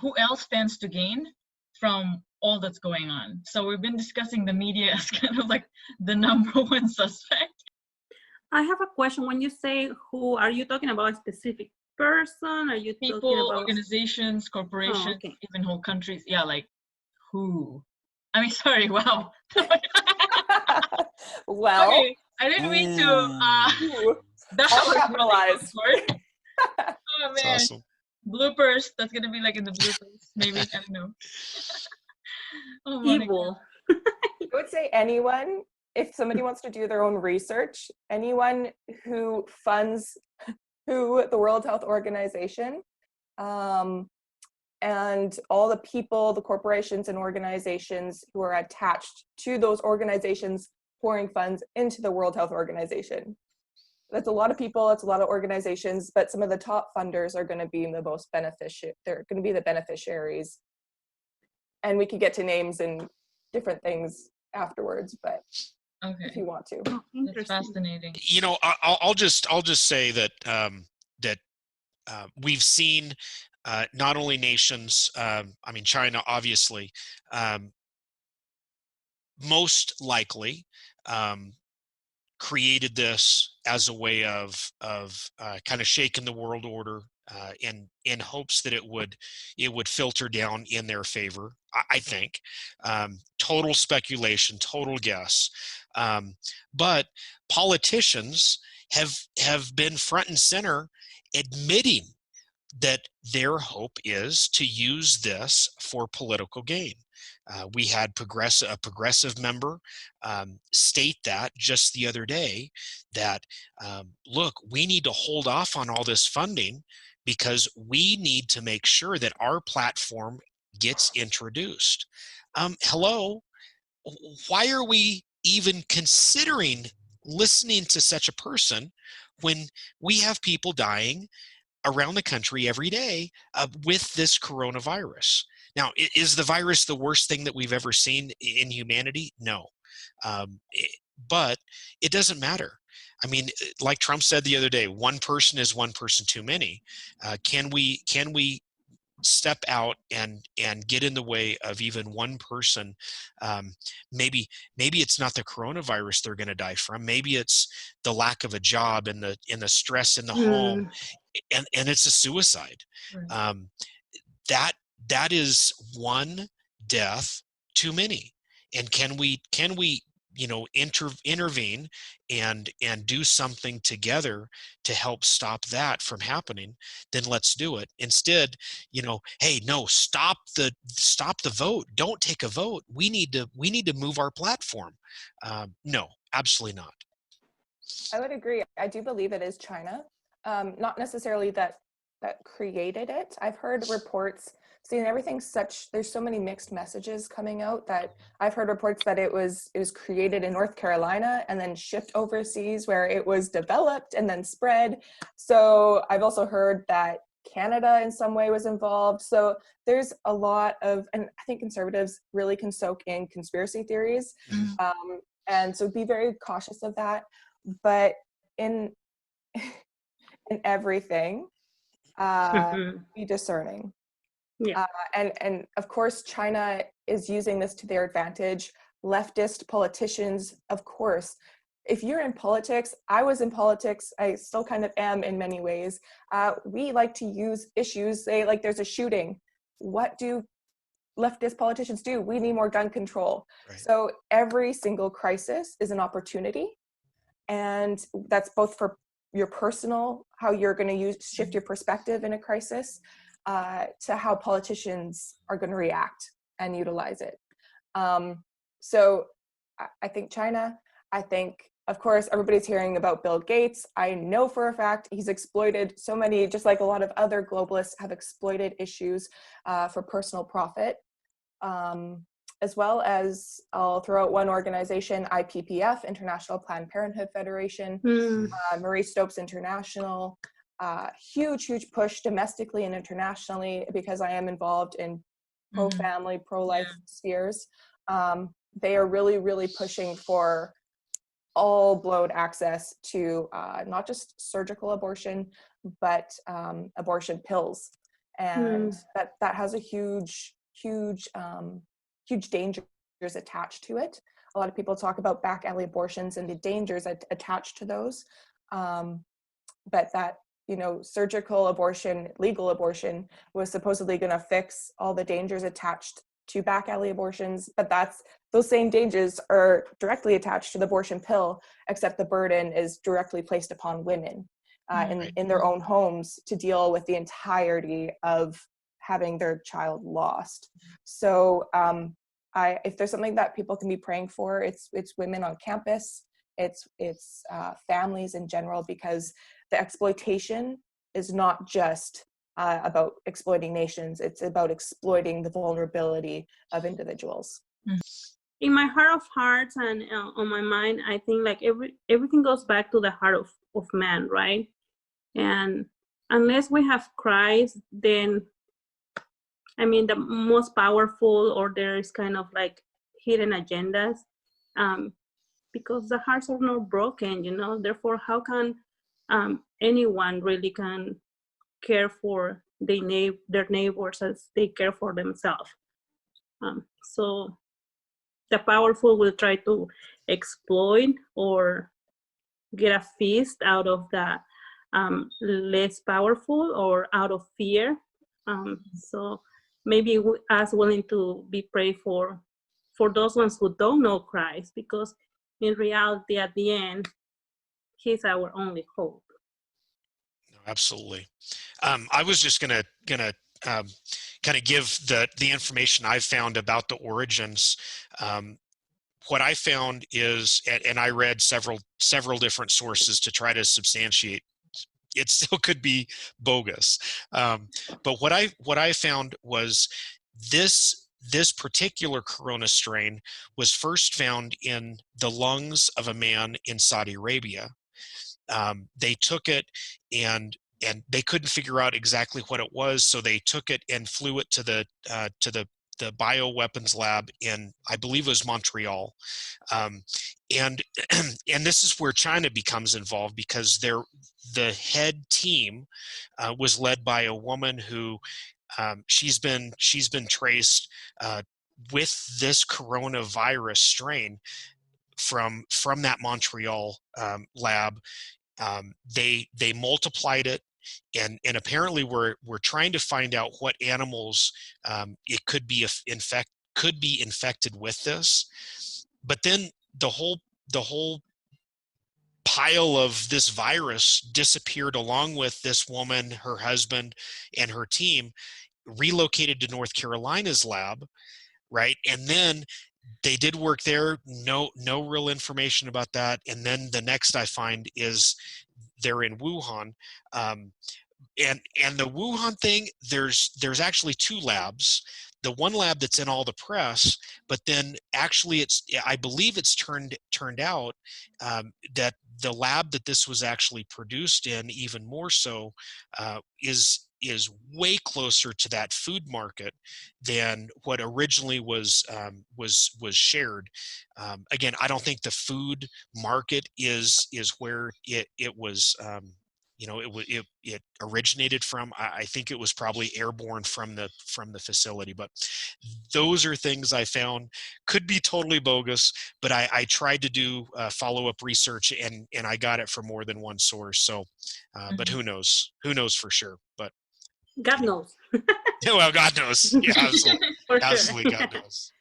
who else stands to gain from all that's going on. So we've been discussing the media as kind of like the number one suspect. I have a question. When you say who, are you talking about a specific person? Are you People, talking about organizations, corporations, Oh, okay. even whole countries? Yeah, like who? I mean, sorry, wow. Well, okay, I didn't mean to that all was capitalized. really awkward. Oh That's man. awesome. Bloopers. That's gonna be like in the bloopers, maybe. I don't know. Oh, Evil. I would say anyone, if somebody wants to do their own research, anyone who funds the World Health Organization, and all the people, the corporations and organizations who are attached to those organizations pouring funds into the World Health Organization. That's a lot of people, it's a lot of organizations, but some of the top funders are going to be the most they're going to be the beneficiaries. And we could get to names and different things afterwards, but okay. if you want to. Oh, It's fascinating. You know, I'll just say that we've seen not only nations, I mean, China, obviously, most likely created this as a way of kind of shaking the world order in hopes that it would filter down in their favor. I think total speculation, total guess, but politicians have been front and center admitting that their hope is to use this for political gain. We had a progressive member state that just the other day, that look, we need to hold off on all this funding because we need to make sure that our platform gets introduced. Hello, why are we even considering listening to such a person when we have people dying around the country every day with this coronavirus? Now, is the virus the worst thing that we've ever seen in humanity? No. But it doesn't matter. I mean, like Trump said the other day, one person is one person too many. Can we step out and get in the way of even one person? Maybe it's not the coronavirus they're going to die from. Maybe it's the lack of a job and the stress in the home, and it's a suicide. Right. That is one death too many. And can we intervene and do something together to help stop that from happening? Then let's do it. Instead, hey, no, stop the vote. Don't take a vote. We need to move our platform. No, absolutely not. I would agree. I do believe it is China, not necessarily that created it. I've heard reports saying there's so many mixed messages coming out, that I've heard reports that it was created in North Carolina and then shipped overseas, where it was developed and then spread. So I've also heard that Canada in some way was involved. So there's a lot of, and I think conservatives really can soak in conspiracy theories. And so be very cautious of that. But in everything, be discerning. Yeah. And of course, China is using this to their advantage. Leftist politicians, of course. If you're in politics, I was in politics, I still kind of am in many ways. We like to use issues, say like there's a shooting. What do leftist politicians do? We need more gun control. Right. So every single crisis is an opportunity. And that's both for your personal, how you're going to shift your perspective in a crisis, to how politicians are going to react and utilize it. So I think China, of course, everybody's hearing about Bill Gates. I know for a fact he's exploited so many, just like a lot of other globalists have exploited issues for personal profit. As well as, I'll throw out one organization, IPPF, International Planned Parenthood Federation, Marie Stopes International, huge push domestically and internationally, because I am involved in pro-family, pro-life spheres. They are really pushing for all blown access to not just surgical abortion, but abortion pills. and that has a huge dangers attached to it. A lot of people talk about back alley abortions and the dangers attached to those, but that, you know, surgical abortion, legal abortion, was supposedly going to fix all the dangers attached to back alley abortions, but those same dangers are directly attached to the abortion pill, except the burden is directly placed upon women in their own homes to deal with the entirety of having their child lost. So if there's something that people can be praying for, it's women on campus, it's families in general, because the exploitation is not just about exploiting nations, it's about exploiting the vulnerability of individuals. In my heart of hearts and on my mind, I think like everything goes back to the heart of man, right? And unless we have Christ, then, I mean, the most powerful, or there is kind of like hidden agendas, because the hearts are not broken, you know. Therefore, how can anyone really can care for their neighbors as they care for themselves? So the powerful will try to exploit or get a feast out of the less powerful, or out of fear. So maybe us willing to be prayed for those ones who don't know Christ, because in reality, at the end, He's our only hope. Absolutely. I was just gonna kind of give the information I've found about the origins. What I found is, and I read several different sources to try to substantiate. It still could be bogus, but what I found was this particular corona strain was first found in the lungs of a man in Saudi Arabia. They took it and they couldn't figure out exactly what it was, so they took it and flew it to the bioweapons lab in, I believe it was Montreal, and this is where China becomes involved, because the head team was led by a woman who she's been traced with this coronavirus strain from that Montreal lab. They multiplied it, and apparently we're trying to find out what animals it could be infected with this. But then the whole pile of this virus disappeared along with this woman, her husband, and her team, relocated to North Carolina's lab, right? And then they did work there, no real information about that. And then the next I find is they're in Wuhan. And the Wuhan thing, there's actually two labs. The one lab that's in all the press, but then actually I believe it's turned out that the lab that this was actually produced in, even more so, is way closer to that food market than what originally was shared. Again, I don't think the food market is where it was. It originated from. I think it was probably airborne from the facility. But those are things I found, could be totally bogus, but I tried to do follow-up research, and I got it from more than one source. So, but who knows for sure. But God knows. well, God knows. Yeah, absolutely. For Absolutely, sure. God knows.